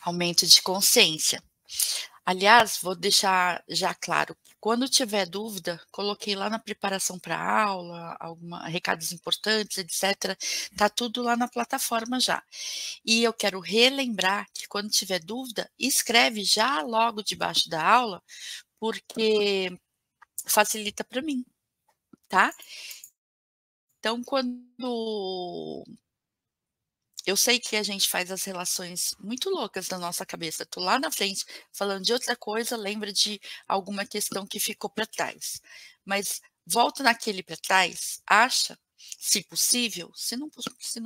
Aumento de consciência. Aliás, vou deixar já claro, quando tiver dúvida, coloquei lá na preparação para a aula, recados importantes, etc. Tá tudo lá na plataforma já. E eu quero relembrar que quando tiver dúvida, escreve já logo debaixo da aula, porque facilita para mim, tá? Então, quando eu sei que a gente faz as relações muito loucas da nossa cabeça. Tô lá na frente falando de outra coisa, lembra de alguma questão que ficou para trás. Mas volta naquele para trás, acha, se possível, se não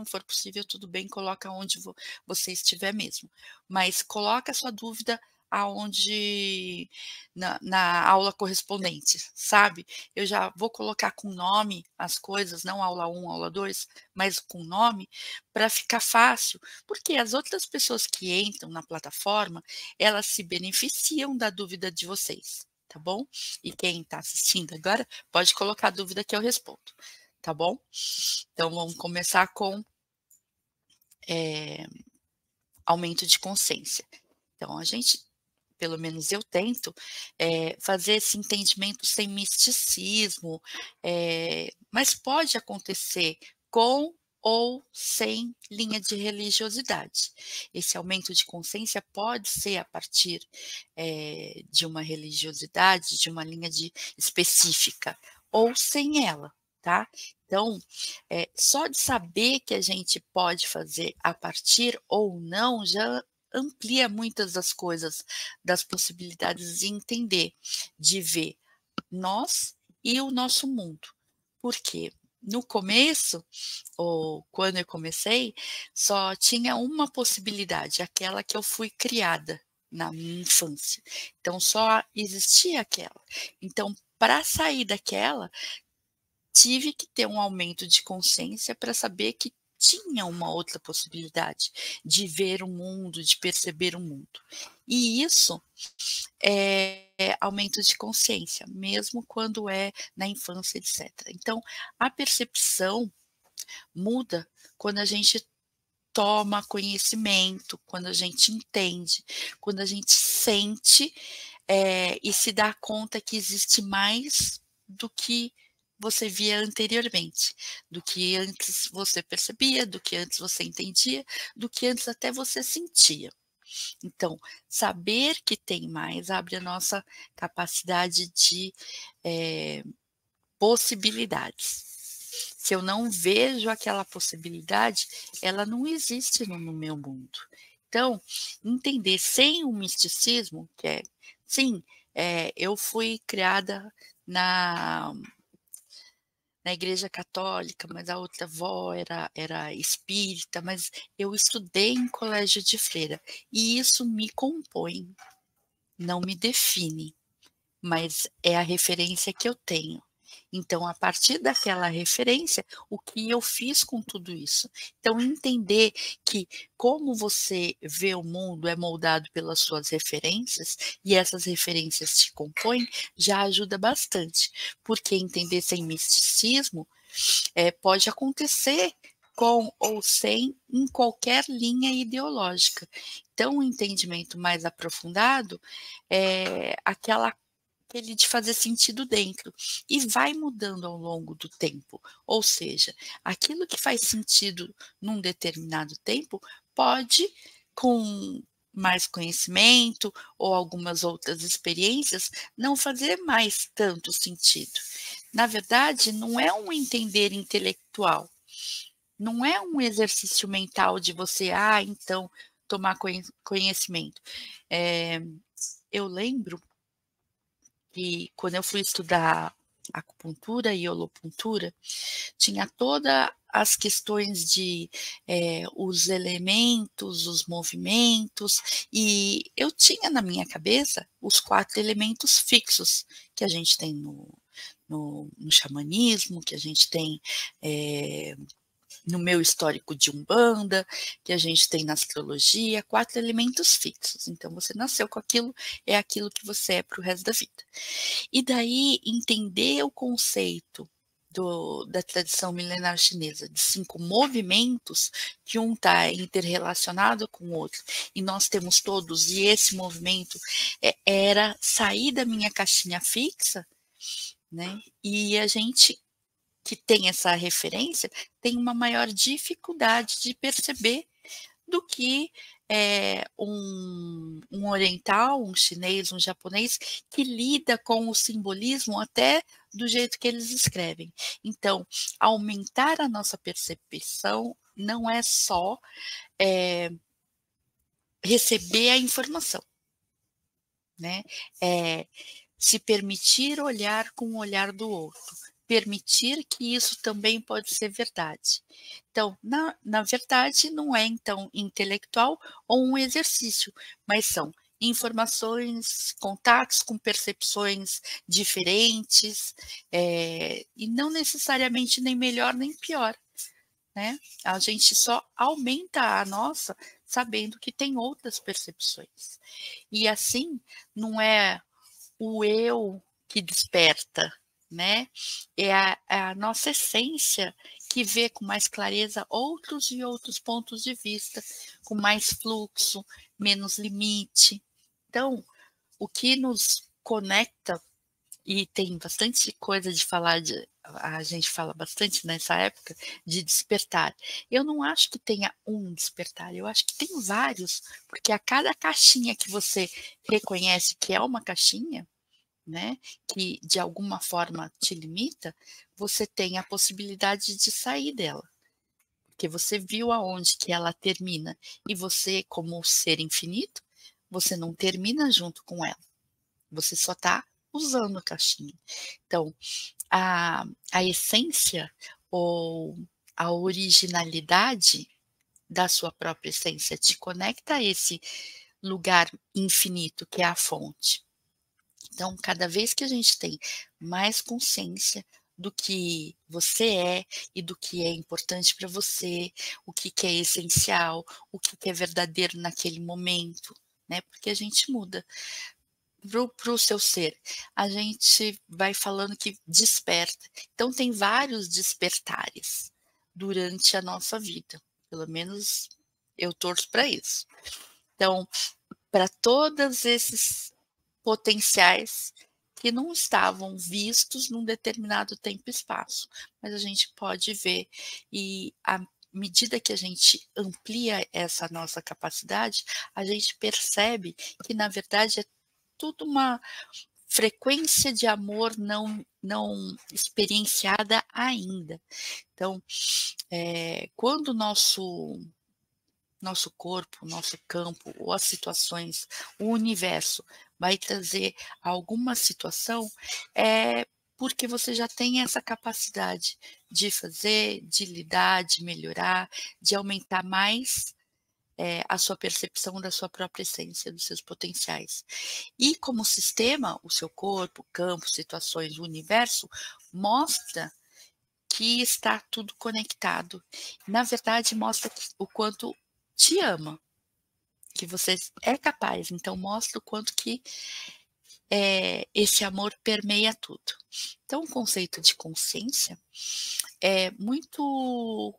for possível, tudo bem, coloca onde você estiver mesmo. Mas coloca a sua dúvida aonde na aula correspondente, sabe? Eu já vou colocar com nome as coisas, não aula 1, aula 2, mas com nome, para ficar fácil, porque as outras pessoas que entram na plataforma, elas se beneficiam da dúvida de vocês, tá bom? E quem está assistindo agora, pode colocar a dúvida que eu respondo, tá bom? Então, vamos começar com aumento de consciência. Então, a gente, pelo menos eu tento, fazer esse entendimento sem misticismo, mas pode acontecer com ou sem linha de religiosidade. Esse aumento de consciência pode ser a partir de uma religiosidade, de uma linha específica, ou sem ela, tá? Então, só de saber que a gente pode fazer a partir ou não já amplia muitas das coisas, das possibilidades de entender, de ver nós e o nosso mundo. Por quê? No começo, ou quando eu comecei, só tinha uma possibilidade, aquela que eu fui criada na minha infância. Então, só existia aquela. Então, para sair daquela, tive que ter um aumento de consciência para saber que tinha uma outra possibilidade de ver o mundo, de perceber o mundo. E isso é aumento de consciência, mesmo quando é na infância, etc. Então, a percepção muda quando a gente toma conhecimento, quando a gente entende, quando a gente sente e se dá conta que existe mais do que você via anteriormente, do que antes você percebia, do que antes você entendia, do que antes até você sentia. Então, saber que tem mais abre a nossa capacidade de possibilidades. Se eu não vejo aquela possibilidade, ela não existe no meu mundo. Então, entender sem o misticismo, que é, sim, eu fui criada na, na igreja católica, mas a outra avó era espírita, mas eu estudei em colégio de freira, e isso me compõe, não me define, mas é a referência que eu tenho. Então, a partir daquela referência, o que eu fiz com tudo isso? Então, entender que como você vê o mundo é moldado pelas suas referências e essas referências te compõem, já ajuda bastante, porque entender sem misticismo pode acontecer com ou sem em qualquer linha ideológica. Então, um entendimento mais aprofundado é aquele de fazer sentido dentro, e vai mudando ao longo do tempo. Ou seja, aquilo que faz sentido num determinado tempo pode, com mais conhecimento ou algumas outras experiências, não fazer mais tanto sentido. Na verdade, não é um entender intelectual, não é um exercício mental de você, então, tomar conhecimento. Eu lembro que quando eu fui estudar acupuntura e holopuntura, tinha todas as questões de os elementos, os movimentos, e eu tinha na minha cabeça os 4 elementos fixos que a gente tem no xamanismo, que a gente tem no meu histórico de Umbanda, que a gente tem na astrologia, 4 elementos fixos. Então, você nasceu com aquilo, é aquilo que você é para o resto da vida. E daí, entender o conceito da tradição milenar chinesa, de 5 movimentos, que um está interrelacionado com o outro, e nós temos todos, e esse movimento era sair da minha caixinha fixa, né? E a gente que tem essa referência tem uma maior dificuldade de perceber do que um oriental, um chinês, um japonês, que lida com o simbolismo até do jeito que eles escrevem. Então, aumentar a nossa percepção não é só receber a informação, né? É se permitir olhar com o olhar do outro, permitir que isso também pode ser verdade. Então, na verdade, não é então intelectual ou um exercício, mas são informações, contatos com percepções diferentes, e não necessariamente nem melhor nem pior, né? A gente só aumenta a nossa sabendo que tem outras percepções. E assim, não é o eu que desperta, né? É a nossa essência que vê com mais clareza outros e outros pontos de vista, com mais fluxo, menos limite. Então, o que nos conecta, e tem bastante coisa de falar a gente fala bastante nessa época de despertar. Eu não acho que tenha um despertar, eu acho que tem vários, porque a cada caixinha que você reconhece que é uma caixinha, né, que de alguma forma te limita, você tem a possibilidade de sair dela, porque você viu aonde que ela termina, e você, como ser infinito, você não termina junto com ela, você só está usando a caixinha. Então, a essência ou a originalidade da sua própria essência te conecta a esse lugar infinito que é a fonte. Então, cada vez que a gente tem mais consciência do que você é e do que é importante para você, o que é essencial, o que é verdadeiro naquele momento, né? Porque a gente muda para o seu ser. A gente vai falando que desperta. Então, tem vários despertares durante a nossa vida. Pelo menos eu torço para isso. Então, para todos esses potenciais que não estavam vistos num determinado tempo e espaço, mas a gente pode ver, e à medida que a gente amplia essa nossa capacidade, a gente percebe que na verdade é tudo uma frequência de amor não experienciada ainda. Então, quando o nosso corpo, nosso campo, ou as situações, o universo vai trazer alguma situação, é porque você já tem essa capacidade de fazer, de lidar, de melhorar, de aumentar mais a sua percepção da sua própria essência, dos seus potenciais. E como sistema, o seu corpo, campo, situações, o universo, mostra que está tudo conectado. Na verdade, mostra o quanto te ama, que você é capaz. Então, mostra o quanto que esse amor permeia tudo. Então, o conceito de consciência é muito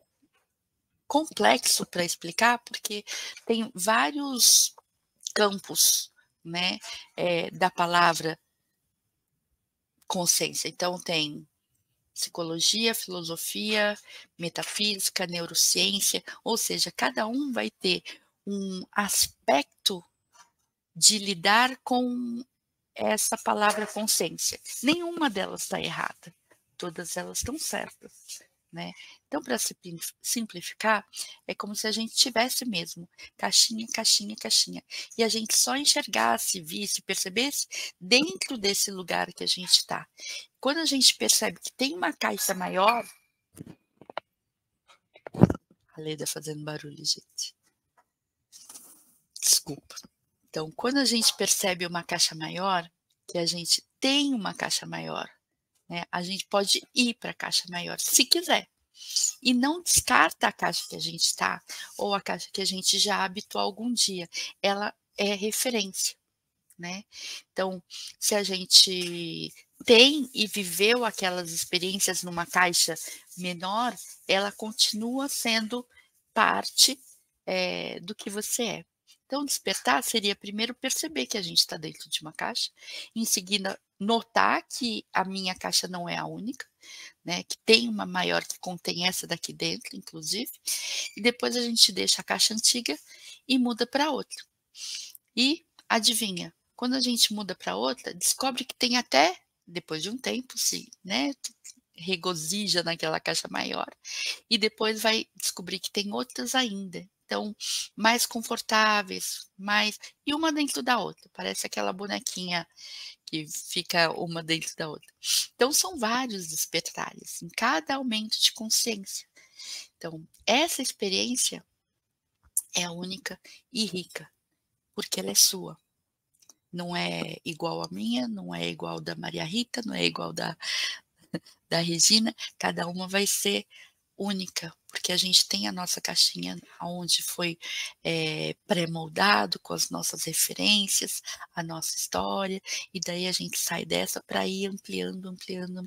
complexo para explicar, porque tem vários campos, né, da palavra consciência. Então, tem psicologia, filosofia, metafísica, neurociência, ou seja, cada um vai ter um aspecto de lidar com essa palavra consciência. Nenhuma delas está errada, todas elas estão certas, né? Então, para simplificar, é como se a gente tivesse mesmo caixinha, caixinha, caixinha, e a gente só enxergasse, visse, percebesse dentro desse lugar que a gente está. Quando a gente percebe que tem uma caixa maior, a Leda fazendo barulho, gente. Desculpa. Então, quando a gente percebe uma caixa maior, que a gente tem uma caixa maior, né, a gente pode ir para a caixa maior, se quiser. E não descarta a caixa que a gente está, ou a caixa que a gente já habitou algum dia. Ela é referência, né. Então, se a gente tem e viveu aquelas experiências numa caixa menor, ela continua sendo parte, do que você é. Então despertar seria primeiro perceber que a gente está dentro de uma caixa, em seguida notar que a minha caixa não é a única, né, que tem uma maior que contém essa daqui dentro inclusive, e depois a gente deixa a caixa antiga e muda para outra. E adivinha, quando a gente muda para outra, descobre que tem até, depois de um tempo, se, né, regozija naquela caixa maior, e depois vai descobrir que tem outras ainda. Então, mais confortáveis, mais e uma dentro da outra, parece aquela bonequinha que fica uma dentro da outra. Então são vários despertares em cada aumento de consciência. Então, essa experiência é única e rica, porque ela é sua. Não é igual à minha, não é igual da Maria Rita, não é igual da Regina, cada uma vai ser única, porque a gente tem a nossa caixinha onde foi, pré-moldado com as nossas referências, a nossa história, e daí a gente sai dessa para ir ampliando, ampliando,